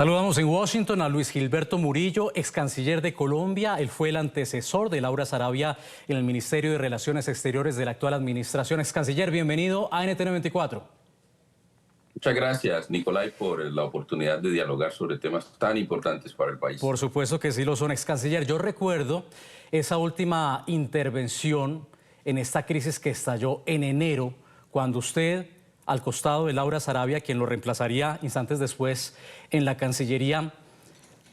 Saludamos en Washington a Luis Gilberto Murillo, ex canciller de Colombia. Él fue el antecesor de Laura Sarabia en el Ministerio de Relaciones Exteriores de la actual administración. Ex canciller, bienvenido a NTN 24. Muchas gracias, Nicolai, por la oportunidad de dialogar sobre temas tan importantes para el país. Por supuesto que sí lo son, ex canciller. Yo recuerdo esa última intervención en esta crisis que estalló en enero, cuando usted, al costado de Laura Sarabia, quien lo reemplazaría instantes después en la Cancillería,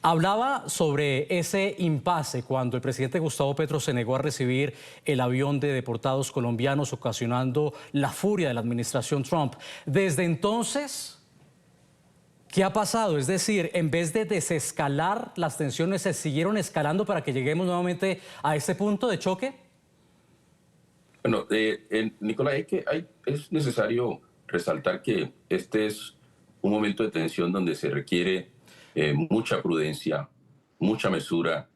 hablaba sobre ese impasse cuando el presidente Gustavo Petro se negó a recibir el avión de deportados colombianos, ocasionando la furia de la administración Trump. Desde entonces, ¿qué ha pasado? Es decir, en vez de desescalar, las tensiones se siguieron escalando para que lleguemos nuevamente a ese punto de choque. Bueno, Nicolai, es necesario resaltar que este es un momento de tensión donde se requiere mucha prudencia, mucha mesura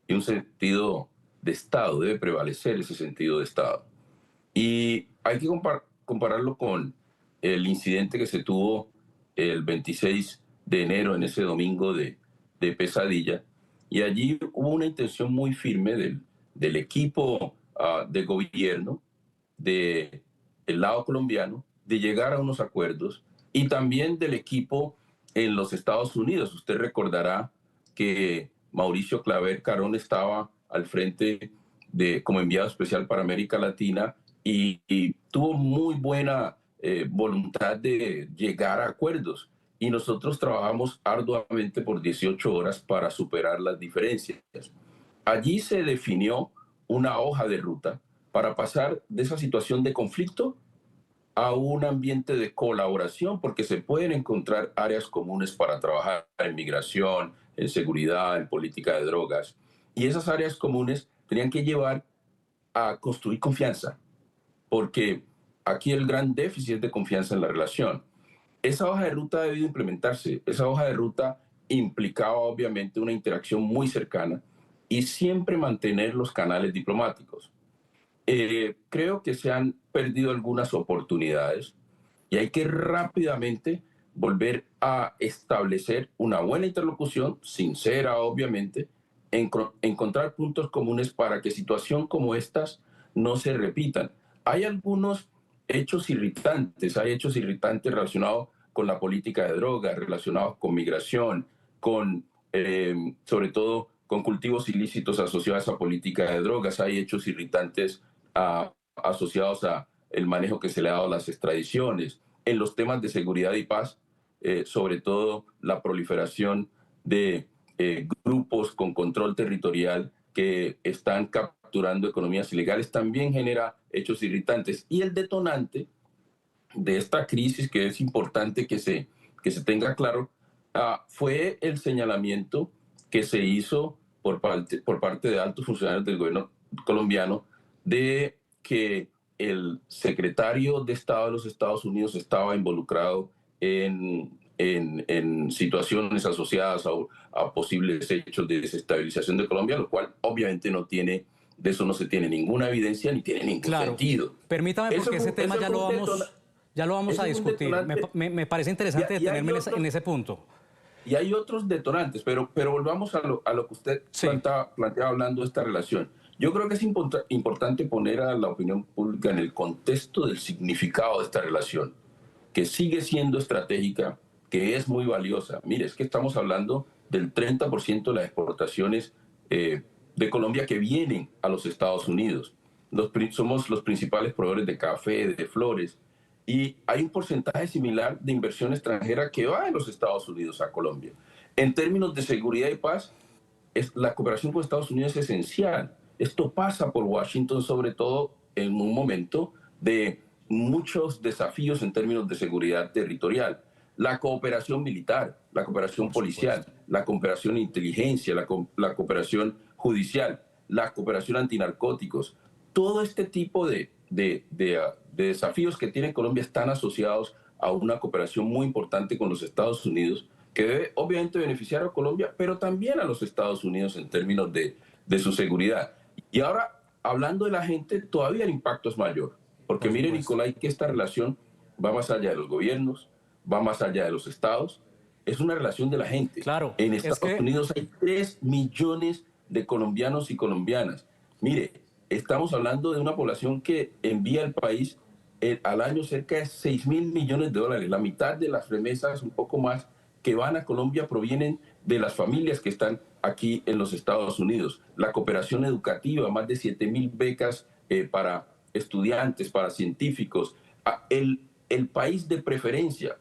y un sentido de Estado. Debe prevalecer ese sentido de Estado. Y hay que compararlo con el incidente que se tuvo el 26 de enero, en ese domingo de pesadilla. Y allí hubo una intención muy firme del equipo de gobierno del lado colombiano de llegar a unos acuerdos, y también del equipo en los Estados Unidos. Usted recordará que Mauricio Claver Carón estaba al frente como enviado especial para América Latina y tuvo muy buena voluntad de llegar a acuerdos. Y nosotros trabajamos arduamente por 18 horas para superar las diferencias. Allí se definió una hoja de ruta para pasar de esa situación de conflicto a un ambiente de colaboración, porque se pueden encontrar áreas comunes para trabajar en migración, en seguridad, en política de drogas. Y esas áreas comunes tenían que llevar a construir confianza, porque aquí el gran déficit es de confianza en la relación. Esa hoja de ruta ha debido implementarse. Esa hoja de ruta implicaba obviamente una interacción muy cercana y siempre mantener los canales diplomáticos. Creo que se han perdido algunas oportunidades y hay que rápidamente volver a establecer una buena interlocución, sincera obviamente, encontrar puntos comunes para que situaciones como estas no se repitan. Hay algunos hechos irritantes, relacionados con la política de drogas, relacionados con migración, sobre todo con cultivos ilícitos asociados a esa política de drogas. Hay hechos irritantes asociados a el manejo que se le ha dado a las extradiciones. En los temas de seguridad y paz, sobre todo la proliferación de grupos con control territorial que están capturando economías ilegales, también genera hechos irritantes. Y el detonante de esta crisis, que es importante que se tenga claro, fue el señalamiento que se hizo por parte de altos funcionarios del gobierno colombiano de que el secretario de Estado de los Estados Unidos estaba involucrado en situaciones asociadas a posibles hechos de desestabilización de Colombia, lo cual obviamente de eso no se tiene ninguna evidencia ni tiene ningún sentido. Permítame, porque ese tema ya lo vamos a discutir. Me parece interesante detenerme en ese punto. Y hay otros detonantes, pero volvamos a lo que usted planteaba hablando de esta relación. Yo creo que es importante poner a la opinión pública en el contexto del significado de esta relación, que sigue siendo estratégica, que es muy valiosa. Mire, es que estamos hablando del 30% de las exportaciones de Colombia que vienen a los Estados Unidos. Somos los principales proveedores de café, de flores, y hay un porcentaje similar de inversión extranjera que va de los Estados Unidos a Colombia. En términos de seguridad y paz, la cooperación con Estados Unidos es esencial. Esto pasa por Washington, sobre todo en un momento de muchos desafíos en términos de seguridad territorial. La cooperación militar, la cooperación policial, la cooperación de inteligencia, la cooperación judicial, la cooperación antinarcóticos. Todo este tipo de desafíos que tiene Colombia están asociados a una cooperación muy importante con los Estados Unidos, que debe obviamente beneficiar a Colombia, pero también a los Estados Unidos en términos de su seguridad. Y ahora, hablando de la gente, todavía el impacto es mayor. Porque mire, Nicolai, que esta relación va más allá de los gobiernos, va más allá de los estados. es una relación de la gente. Claro, En es Estados que Unidos hay 3 millones de colombianos y colombianas. Mire, estamos hablando de una población que envía al país al año cerca de 6.000 millones de dólares. La mitad de las remesas, un poco más, que van a Colombia provienen de las familias que están aquí en los Estados Unidos. La cooperación educativa, más de 7.000 becas para estudiantes, para científicos. El país de preferencia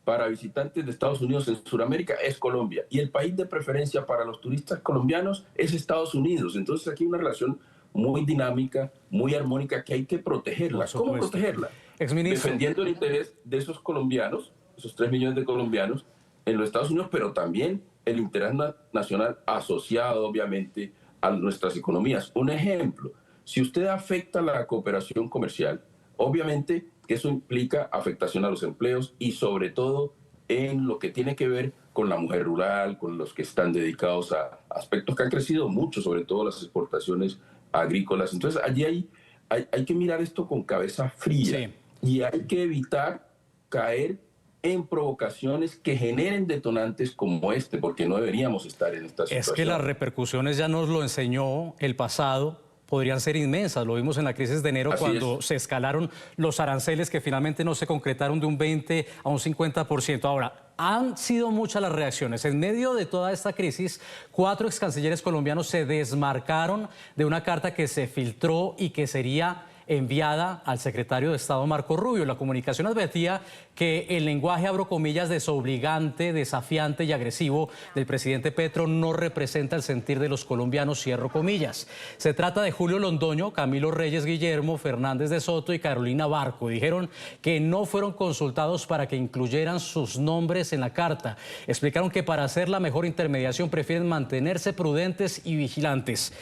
para visitantes de Estados Unidos en Sudamérica es Colombia, y el país de preferencia para los turistas colombianos es Estados Unidos. Entonces aquí hay una relación muy dinámica, muy armónica, que hay que por protegerla. ¿Cómo supuesto. protegerla? Exministro, Defendiendo el interés de esos colombianos, esos 3 millones de colombianos en los Estados Unidos, pero también el interés nacional asociado, obviamente, a nuestras economías. Un ejemplo, si usted afecta la cooperación comercial, obviamente que eso implica afectación a los empleos y sobre todo en lo que tiene que ver con la mujer rural, con los que están dedicados a aspectos que han crecido mucho, sobre todo las exportaciones agrícolas. Entonces allí hay que mirar esto con cabeza fría sí. y hay que evitar caer en provocaciones que generen detonantes como este, porque no deberíamos estar en esta Es que las situación. repercusiones, ya nos lo enseñó el pasado, podrían ser inmensas. Lo vimos en la crisis de enero Así cuando es. se escalaron los aranceles que finalmente no se concretaron de un 20 a un 50%. Ahora, han sido muchas las reacciones. En medio de toda esta crisis, 4 ex cancilleres colombianos se desmarcaron de una carta que se filtró y que sería enviada al secretario de Estado Marco Rubio. La comunicación advertía que el lenguaje, abro comillas, desobligante, desafiante y agresivo del presidente Petro no representa el sentir de los colombianos, cierro comillas. Se trata de Julio Londoño, Camilo Reyes Guillermo, Fernández de Soto y Carolina Barco. Dijeron que no fueron consultados para que incluyeran sus nombres en la carta. Explicaron que para hacer la mejor intermediación prefieren mantenerse prudentes y vigilantes.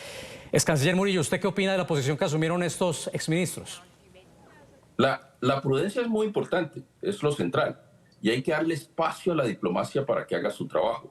Ex canciller Murillo, ¿usted qué opina de la posición que asumieron estos exministros? La prudencia es muy importante, es lo central, y hay que darle espacio a la diplomacia para que haga su trabajo.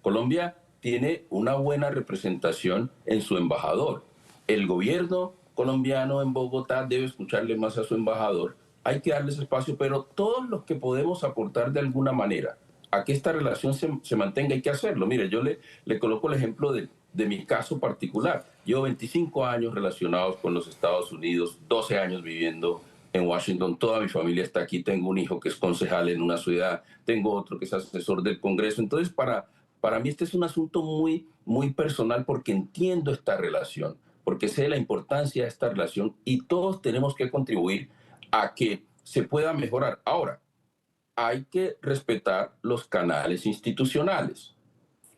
Colombia tiene una buena representación en su embajador. El gobierno colombiano en Bogotá debe escucharle más a su embajador. Hay que darles espacio, pero todos los que podemos aportar de alguna manera a que esta relación se mantenga, hay que hacerlo. Mire, yo le coloco el ejemplo de mi caso particular. Llevo 25 años relacionados con los Estados Unidos, 12 años viviendo en Washington, toda mi familia está aquí, tengo un hijo que es concejal en una ciudad, tengo otro que es asesor del Congreso. Entonces, para mí este es un asunto muy, muy personal, porque entiendo esta relación, porque sé la importancia de esta relación y todos tenemos que contribuir a que se pueda mejorar. Ahora, hay que respetar los canales institucionales.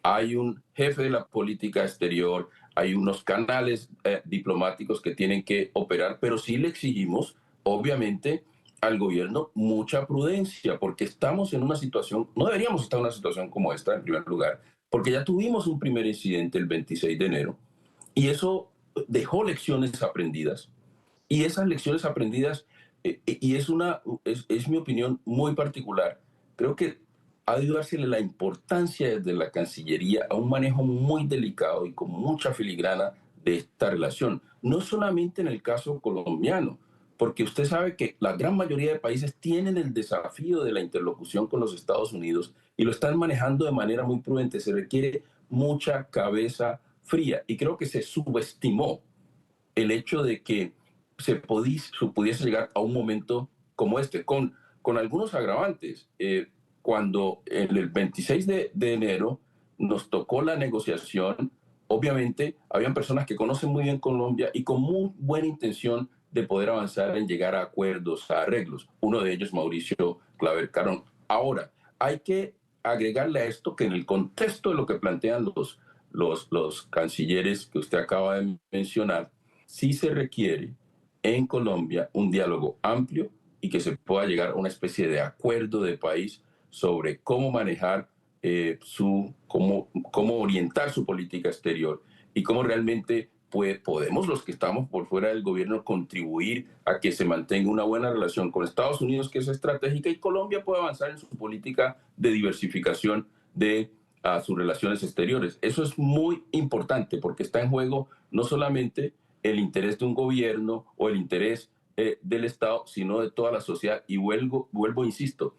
Hay un jefe de la política exterior, hay unos canales diplomáticos que tienen que operar, pero sí le exigimos, obviamente, al gobierno mucha prudencia, porque estamos en una situación, no deberíamos estar en una situación como esta, en primer lugar, porque ya tuvimos un primer incidente el 26 de enero y eso dejó lecciones aprendidas. Y esas lecciones aprendidas, y es mi opinión muy particular, creo que ha de dársele la importancia desde la Cancillería a un manejo muy delicado y con mucha filigrana de esta relación. No solamente en el caso colombiano, porque usted sabe que la gran mayoría de países tienen el desafío de la interlocución con los Estados Unidos y lo están manejando de manera muy prudente. Se requiere mucha cabeza fría y creo que se subestimó el hecho de que pudiese llegar a un momento como este, con algunos agravantes. Cuando en el 26 de enero nos tocó la negociación, obviamente habían personas que conocen muy bien Colombia y con muy buena intención de poder avanzar en llegar a acuerdos, a arreglos. Uno de ellos, Mauricio Claver Carón. Ahora, hay que agregarle a esto que en el contexto de lo que plantean los cancilleres que usted acaba de mencionar, sí se requiere en Colombia un diálogo amplio y que se pueda llegar a una especie de acuerdo de país sobre cómo manejar cómo orientar su política exterior y cómo realmente podemos los que estamos por fuera del gobierno contribuir a que se mantenga una buena relación con Estados Unidos, que es estratégica, y Colombia puede avanzar en su política de diversificación de sus relaciones exteriores. Eso es muy importante porque está en juego no solamente el interés de un gobierno o el interés del Estado, sino de toda la sociedad. Y vuelvo, insisto,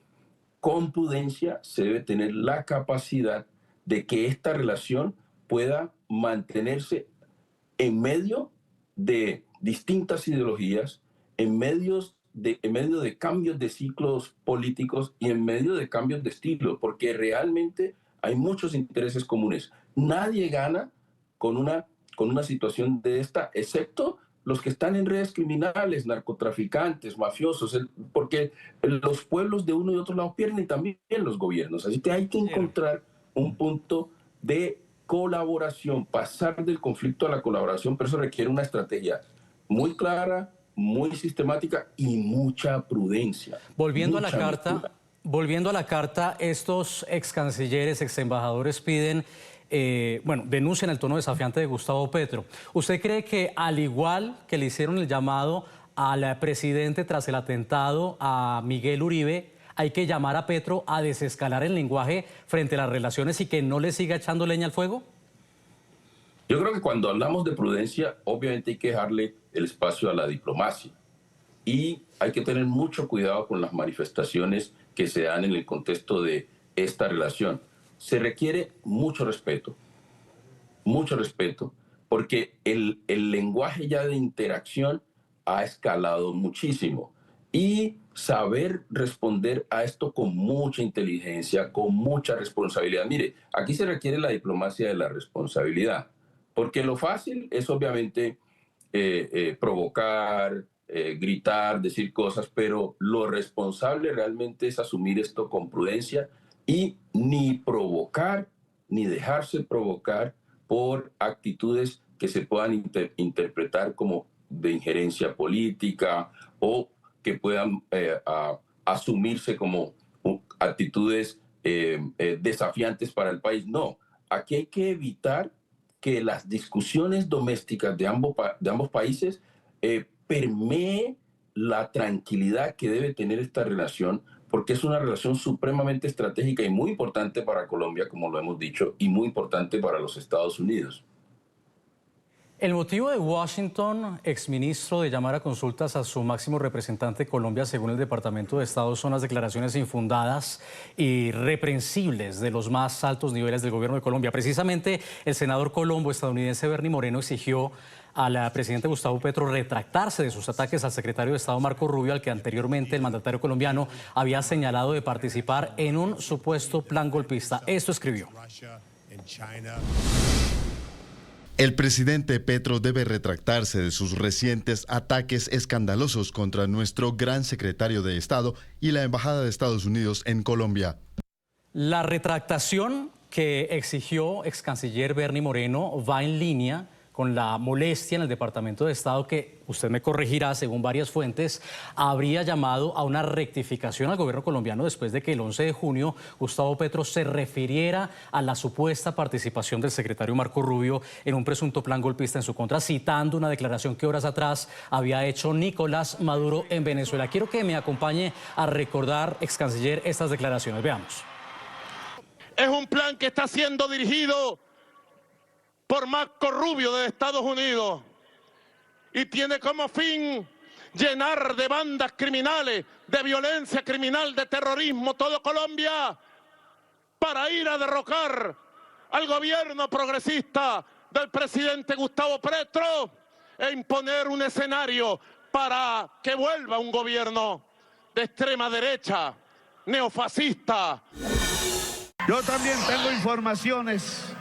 con prudencia se debe tener la capacidad de que esta relación pueda mantenerse en medio de distintas ideologías, en medio de cambios de ciclos políticos y en medio de cambios de estilo, porque realmente hay muchos intereses comunes. Nadie gana con una situación de esta, excepto los que están en redes criminales, narcotraficantes, mafiosos, porque los pueblos de uno y otro lado pierden y también los gobiernos. Así que hay que encontrar un punto de colaboración, pasar del conflicto a la colaboración, pero eso requiere una estrategia muy clara, muy sistemática y mucha prudencia. Volviendo a la carta, estos ex cancilleres, ex embajadores piden, denuncian el tono desafiante de Gustavo Petro. ¿Usted cree que al igual que le hicieron el llamado al presidente tras el atentado a Miguel Uribe, hay que llamar a Petro a desescalar el lenguaje frente a las relaciones y que no le siga echando leña al fuego? Yo creo que cuando hablamos de prudencia, obviamente hay que dejarle el espacio a la diplomacia y hay que tener mucho cuidado con las manifestaciones que se dan en el contexto de esta relación. Se requiere mucho respeto, porque el lenguaje ya de interacción ha escalado muchísimo y saber responder a esto con mucha inteligencia, con mucha responsabilidad. Mire, aquí se requiere la diplomacia de la responsabilidad, porque lo fácil es obviamente provocar, gritar, decir cosas, pero lo responsable realmente es asumir esto con prudencia y ni provocar, ni dejarse provocar por actitudes que se puedan interpretar como de injerencia política o que puedan asumirse como actitudes desafiantes para el país. No, aquí hay que evitar que las discusiones domésticas de ambos países permee la tranquilidad que debe tener esta relación, porque es una relación supremamente estratégica y muy importante para Colombia, como lo hemos dicho, y muy importante para los Estados Unidos. El motivo de Washington, exministro, de llamar a consultas a su máximo representante de Colombia, según el Departamento de Estado, son las declaraciones infundadas y reprensibles de los más altos niveles del gobierno de Colombia. Precisamente, el senador colombo estadounidense Bernie Moreno exigió al presidente Gustavo Petro retractarse de sus ataques al secretario de Estado Marco Rubio, al que anteriormente el mandatario colombiano había señalado de participar en un supuesto plan golpista. Esto escribió. El presidente Petro debe retractarse de sus recientes ataques escandalosos contra nuestro gran secretario de Estado y la Embajada de Estados Unidos en Colombia. La retractación que exigió ex canciller Bernie Moreno va en línea con la molestia en el Departamento de Estado que, usted me corregirá, según varias fuentes, habría llamado a una rectificación al gobierno colombiano después de que el 11 de junio Gustavo Petro se refiriera a la supuesta participación del secretario Marco Rubio en un presunto plan golpista en su contra, citando una declaración que horas atrás había hecho Nicolás Maduro en Venezuela. Quiero que me acompañe a recordar, ex canciller, estas declaraciones. Veamos. Es un plan que está siendo dirigido por Marco Rubio de Estados Unidos y tiene como fin llenar de bandas criminales, de violencia criminal, de terrorismo todo Colombia para ir a derrocar al gobierno progresista del presidente Gustavo Petro e imponer un escenario para que vuelva un gobierno de extrema derecha, neofascista. Yo también tengo informaciones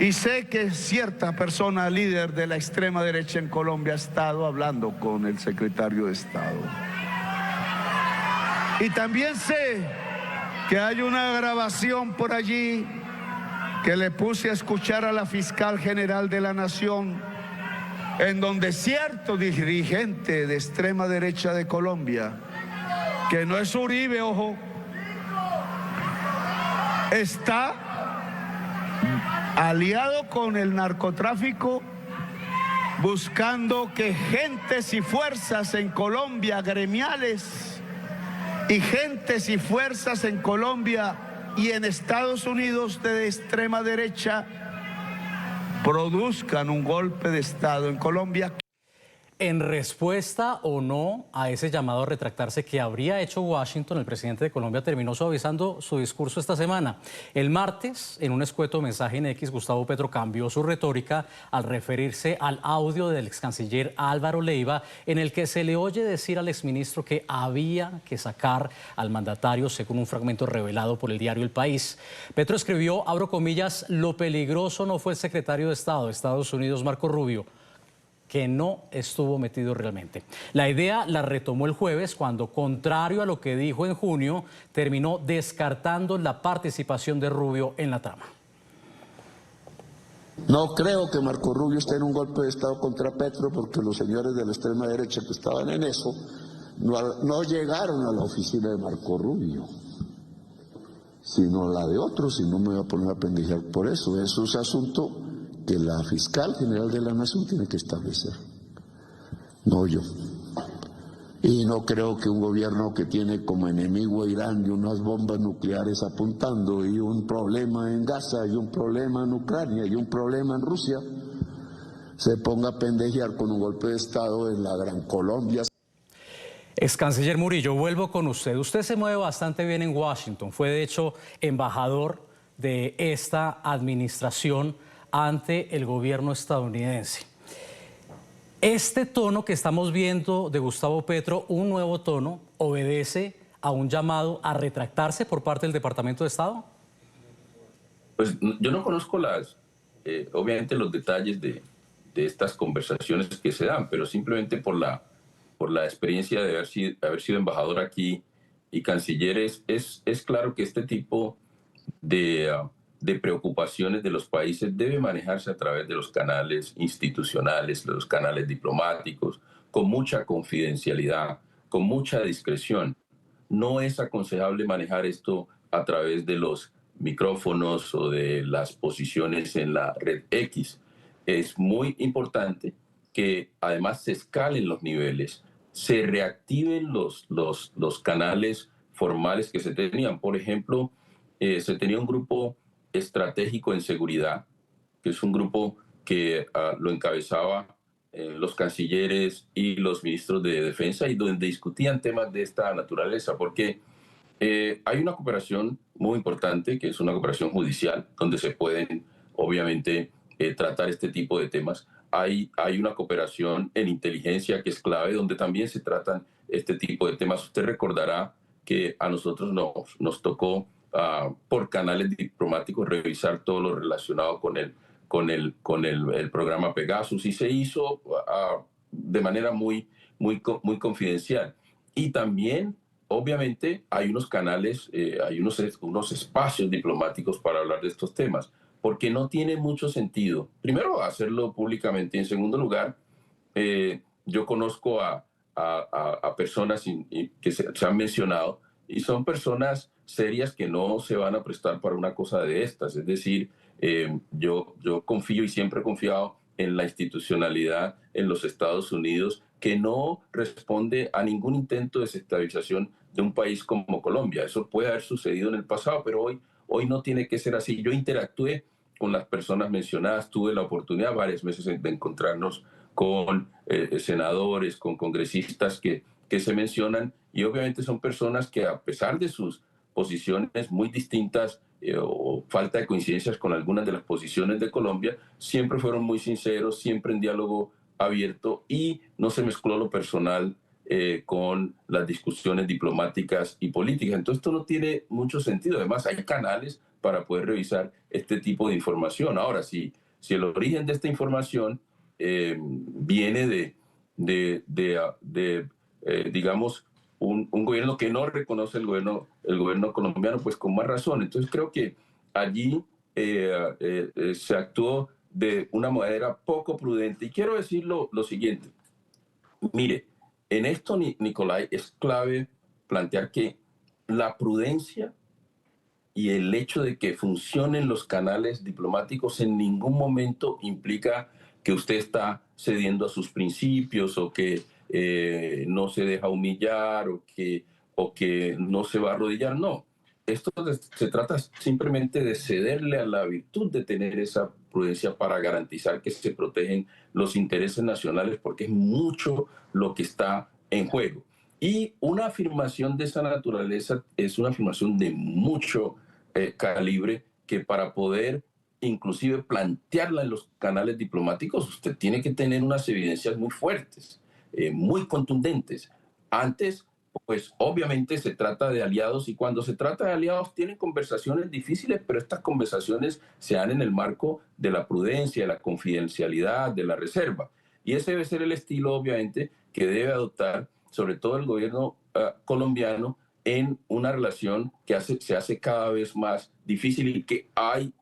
y sé que cierta persona líder de la extrema derecha en Colombia ha estado hablando con el secretario de Estado. Y también sé que hay una grabación por allí que le puse a escuchar a la fiscal general de la Nación, en donde cierto dirigente de extrema derecha de Colombia, que no es Uribe, ojo, está aliado con el narcotráfico, buscando que gentes y fuerzas en Colombia, gremiales, y gentes y fuerzas en Colombia y en Estados Unidos de extrema derecha produzcan un golpe de Estado en Colombia. en respuesta o no a ese llamado a retractarse que habría hecho Washington, el presidente de Colombia terminó suavizando su discurso esta semana. El martes, en un escueto mensaje en X, Gustavo Petro cambió su retórica al referirse al audio del ex canciller Álvaro Leiva, en el que se le oye decir al exministro que había que sacar al mandatario, según un fragmento revelado por el diario El País. Petro escribió, abro comillas, lo peligroso no fue el secretario de Estado de Estados Unidos, Marco Rubio, que no estuvo metido realmente. La idea la retomó el jueves cuando, contrario a lo que dijo en junio, terminó descartando la participación de Rubio en la trama. No creo que Marco Rubio esté en un golpe de Estado contra Petro, porque los señores de la extrema derecha que estaban en eso no llegaron a la oficina de Marco Rubio, sino la de otros, y no me voy a poner a pendejear por eso. Eso es asunto que la fiscal general de la Nación tiene que establecer, no yo. Y no creo que un gobierno que tiene como enemigo a Irán y unas bombas nucleares apuntando, y un problema en Gaza, y un problema en Ucrania, y un problema en Rusia, se ponga a pendejear con un golpe de Estado en la Gran Colombia. Ex canciller Murillo, vuelvo con usted. Usted se mueve bastante bien en Washington. Fue, de hecho, embajador de esta administración ante el gobierno estadounidense. Este tono que estamos viendo de Gustavo Petro, un nuevo tono, ¿obedece a un llamado a retractarse por parte del Departamento de Estado? Pues yo no conozco obviamente los detalles de estas conversaciones que se dan, pero simplemente por la experiencia de haber sido embajador aquí y canciller, es claro que este tipo de preocupaciones de los países debe manejarse a través de los canales institucionales, de los canales diplomáticos, con mucha confidencialidad, con mucha discreción. No es aconsejable manejar esto a través de los micrófonos o de las posiciones en la red X. Es muy importante que además se escalen los niveles, se reactiven los canales formales que se tenían. Por ejemplo, se tenía un grupo estratégico en seguridad, que es un grupo que lo encabezaba los cancilleres y los ministros de defensa, y donde discutían temas de esta naturaleza, porque hay una cooperación muy importante, que es una cooperación judicial, donde se pueden obviamente tratar este tipo de temas. Hay una cooperación en inteligencia que es clave, donde también se tratan este tipo de temas. Usted recordará que a nosotros nos tocó por canales diplomáticos revisar todo lo relacionado con el programa Pegasus, y se hizo de manera muy confidencial. Y también, obviamente, hay unos canales, hay unos espacios diplomáticos para hablar de estos temas, porque no tiene mucho sentido, primero, hacerlo públicamente, y en segundo lugar, yo conozco a personas que se han mencionado, y son personas serias que no se van a prestar para una cosa de estas. Es decir, yo confío y siempre he confiado en la institucionalidad en los Estados Unidos, que no responde a ningún intento de desestabilización de un país como Colombia. Eso puede haber sucedido en el pasado, pero hoy no tiene que ser así. Yo interactué con las personas mencionadas, tuve la oportunidad varias veces de encontrarnos con senadores, con congresistas que se mencionan, y obviamente son personas que, a pesar de sus posiciones muy distintas o falta de coincidencias con algunas de las posiciones de Colombia, siempre fueron muy sinceros, siempre en diálogo abierto, y no se mezcló lo personal con las discusiones diplomáticas y políticas. Entonces esto no tiene mucho sentido. Además, hay canales para poder revisar este tipo de información. Ahora, si el origen de esta información viene digamos, un gobierno que no reconoce el gobierno colombiano, pues con más razón. Entonces creo que allí se actuó de una manera poco prudente. Y quiero decir lo siguiente. Mire, en esto, Nicolai, es clave plantear que la prudencia y el hecho de que funcionen los canales diplomáticos en ningún momento implica que usted está cediendo a sus principios, o que no se deja humillar, o que no se va a arrodillar. No, esto se trata simplemente de cederle a la virtud de tener esa prudencia para garantizar que se protegen los intereses nacionales, porque es mucho lo que está en juego. Y una afirmación de esa naturaleza es una afirmación de mucho calibre, que para poder inclusive plantearla en los canales diplomáticos, usted tiene que tener unas evidencias muy fuertes, muy contundentes. Antes, pues obviamente se trata de aliados, y cuando se trata de aliados tienen conversaciones difíciles, pero estas conversaciones se dan en el marco de la prudencia, de la confidencialidad, de la reserva. Y ese debe ser el estilo, obviamente, que debe adoptar sobre todo el gobierno colombiano en una relación que se hace cada vez más difícil, y que hay,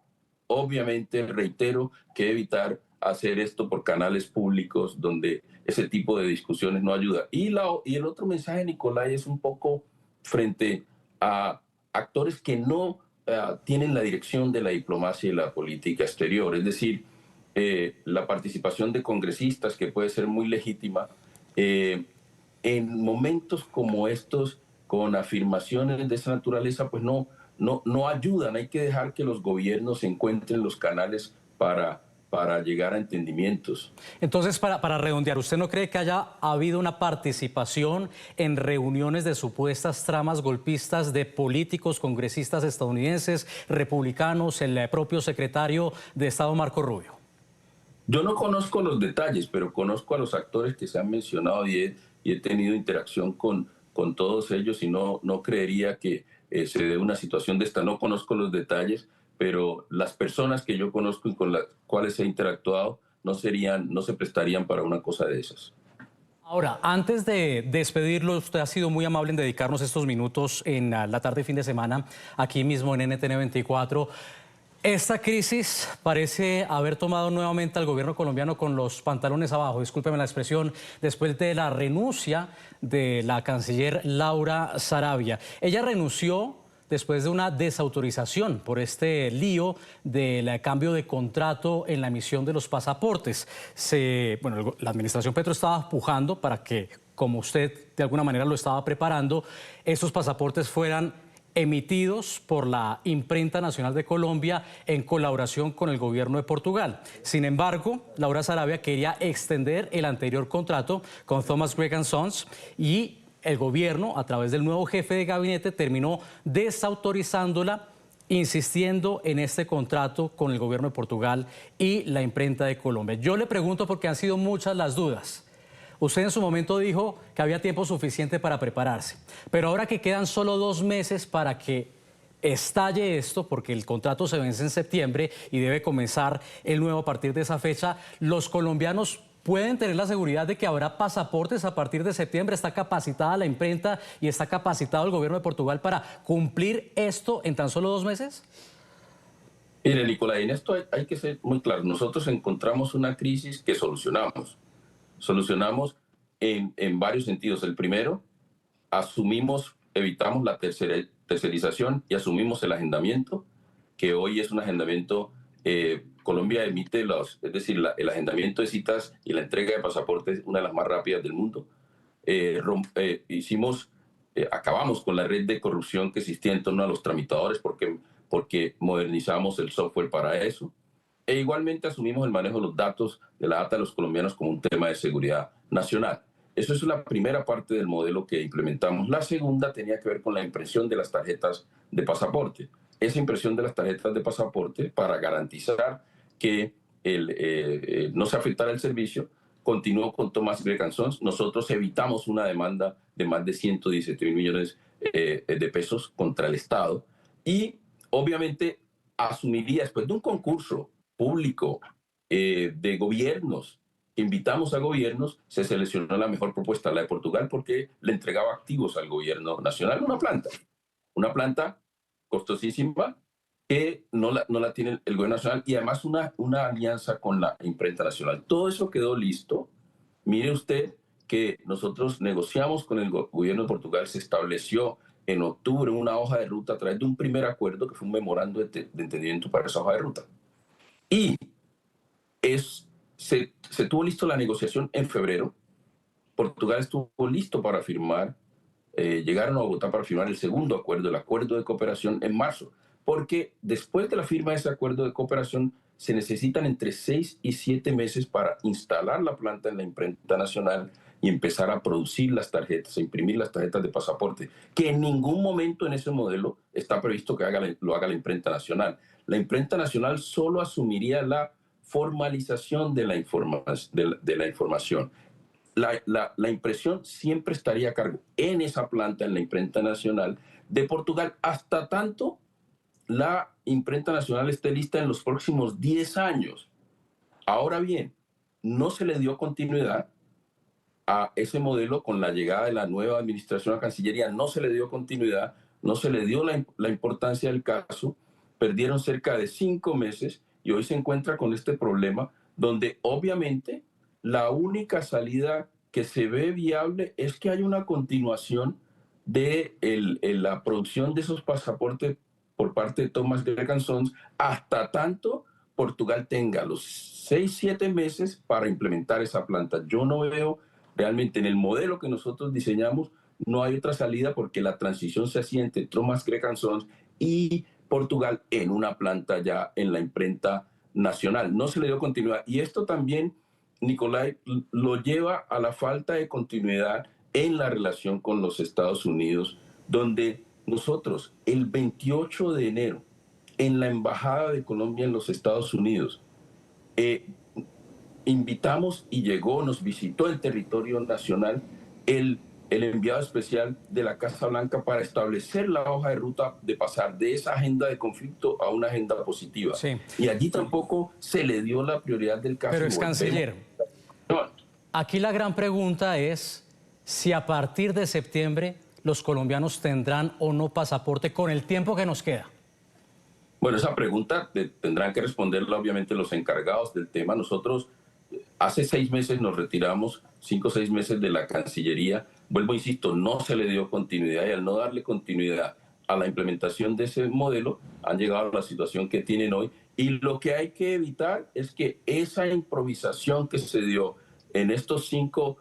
obviamente, reitero, que evitar hacer esto por canales públicos donde ese tipo de discusiones no ayuda. Y el otro mensaje, Nicolai, es un poco frente a actores que no tienen la dirección de la diplomacia y la política exterior. Es decir, la participación de congresistas, que puede ser muy legítima, en momentos como estos, con afirmaciones de esa naturaleza, pues no ayudan. Hay que dejar que los gobiernos encuentren los canales para llegar a entendimientos. Entonces, para redondear, ¿usted no cree que haya habido una participación en reuniones de supuestas tramas golpistas de políticos, congresistas estadounidenses, republicanos, el propio secretario de Estado Marco Rubio? Yo no conozco los detalles, pero conozco a los actores que se han mencionado, y he tenido interacción con todos ellos, y no creería que se dé una situación de esta. No conozco los detalles, pero las personas que yo conozco y con las cuales he interactuado no se prestarían para una cosa de esas. Ahora, antes de despedirlo, usted ha sido muy amable en dedicarnos estos minutos en la tarde y fin de semana, aquí mismo en NTN 24. Esta crisis parece haber tomado nuevamente al gobierno colombiano con los pantalones abajo, discúlpeme la expresión, después de la renuncia de la canciller Laura Sarabia. Ella renunció después de una desautorización por este lío del cambio de contrato en la emisión de los pasaportes. La administración Petro estaba pujando para que, como usted de alguna manera lo estaba preparando, estos pasaportes fueran emitidos por la Imprenta Nacional de Colombia en colaboración con el gobierno de Portugal. Sin embargo, Laura Sarabia quería extender el anterior contrato con Thomas Gregg & Sons, y el gobierno, a través del nuevo jefe de gabinete, terminó desautorizándola, insistiendo en este contrato con el gobierno de Portugal y la Imprenta de Colombia. Yo le pregunto, porque han sido muchas las dudas. Usted en su momento dijo que había tiempo suficiente para prepararse, pero ahora que quedan solo 2 meses para que estalle esto, porque el contrato se vence en septiembre y debe comenzar el nuevo a partir de esa fecha, los colombianos pueden tener la seguridad de que habrá pasaportes a partir de septiembre. ¿Está capacitada la imprenta y está capacitado el gobierno de Portugal para cumplir esto en tan solo 2 meses? Mire, Nicolai, en esto hay que ser muy claro. Nosotros encontramos una crisis que solucionamos en varios sentidos. El primero, evitamos la tercerización y asumimos el agendamiento, que hoy es un agendamiento, Colombia emite es decir, el agendamiento de citas y la entrega de pasaportes, una de las más rápidas del mundo. Acabamos con la red de corrupción que existía en torno a los tramitadores, porque modernizamos el software para eso. E igualmente asumimos el manejo de los datos, de la data de los colombianos, como un tema de seguridad nacional. Eso es la primera parte del modelo que implementamos. La segunda tenía que ver con la impresión de las tarjetas de pasaporte. Esa impresión de las tarjetas de pasaporte, para garantizar que no se afectara el servicio, continuó con Thomas Gregg & Sons. Nosotros evitamos una demanda de más de 117 mil millones de pesos contra el Estado, y obviamente asumiría, después de un concurso público de gobiernos, invitamos a gobiernos, se seleccionó la mejor propuesta, la de Portugal, porque le entregaba activos al gobierno nacional, una planta costosísima que no la tiene el gobierno nacional, y además una alianza con la Imprenta Nacional. Todo eso quedó listo. Mire usted que nosotros negociamos con el gobierno de Portugal, se estableció en octubre una hoja de ruta a través de un primer acuerdo, que fue un memorando de entendimiento para esa hoja de ruta. Y se tuvo listo la negociación en febrero. Portugal estuvo listo para firmar llegaron a Bogotá para firmar el segundo acuerdo, el acuerdo de cooperación en marzo, porque después de la firma de ese acuerdo de cooperación se necesitan entre 6 y 7 meses para instalar la planta en la imprenta nacional y empezar a producir las tarjetas, a imprimir las tarjetas de pasaporte, que en ningún momento en ese modelo está previsto que lo haga la imprenta nacional. La imprenta nacional solo asumiría la formalización de la información. La impresión siempre estaría a cargo en esa planta, en la imprenta nacional de Portugal, hasta tanto la imprenta nacional esté lista en los próximos 10 años. Ahora bien, no se le dio continuidad a ese modelo con la llegada de la nueva administración a Cancillería, no se le dio continuidad, no se le dio la importancia del caso, perdieron cerca de 5 meses y hoy se encuentra con este problema donde obviamente la única salida que se ve viable es que haya una continuación de la producción de esos pasaportes por parte de Thomas Greg & Sons hasta tanto Portugal tenga los 6-7 meses para implementar esa planta. Yo no veo realmente en el modelo que nosotros diseñamos, no hay otra salida porque la transición se hacía entre Thomas Greg & Sons y Portugal en una planta ya en la imprenta nacional. No se le dio continuidad. Y esto también, Nicolai, lo lleva a la falta de continuidad en la relación con los Estados Unidos, donde nosotros el 28 de enero en la Embajada de Colombia en los Estados Unidos invitamos y llegó, nos visitó el territorio nacional el enviado especial de la Casa Blanca para establecer la hoja de ruta de pasar de esa agenda de conflicto a una agenda positiva. Sí. Y allí tampoco se le dio la prioridad del caso. Pero, ex canciller, aquí la gran pregunta es si a partir de septiembre los colombianos tendrán o no pasaporte con el tiempo que nos queda. Bueno, esa pregunta tendrán que responderla obviamente los encargados del tema. Nosotros hace 6 meses nos retiramos, 5 o 6 meses de la Cancillería. Vuelvo, insisto, no se le dio continuidad y al no darle continuidad a la implementación de ese modelo, han llegado a la situación que tienen hoy. Y lo que hay que evitar es que esa improvisación que se dio en estos 5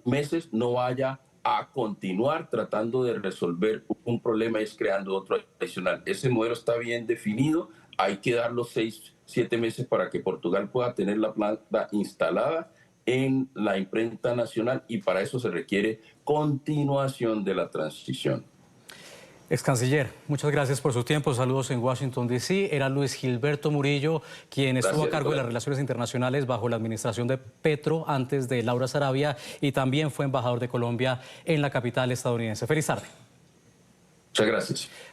meses no vaya a continuar tratando de resolver un problema y es creando otro adicional. Ese modelo está bien definido, hay que dar los 6-7 meses para que Portugal pueda tener la planta instalada en la imprenta nacional y para eso se requiere continuación de la transición. Ex canciller, muchas gracias por su tiempo. Saludos en Washington, D.C. Era Luis Gilberto Murillo, quien estuvo a cargo de las relaciones internacionales bajo la administración de Petro antes de Laura Sarabia y también fue embajador de Colombia en la capital estadounidense. Feliz tarde. Muchas gracias.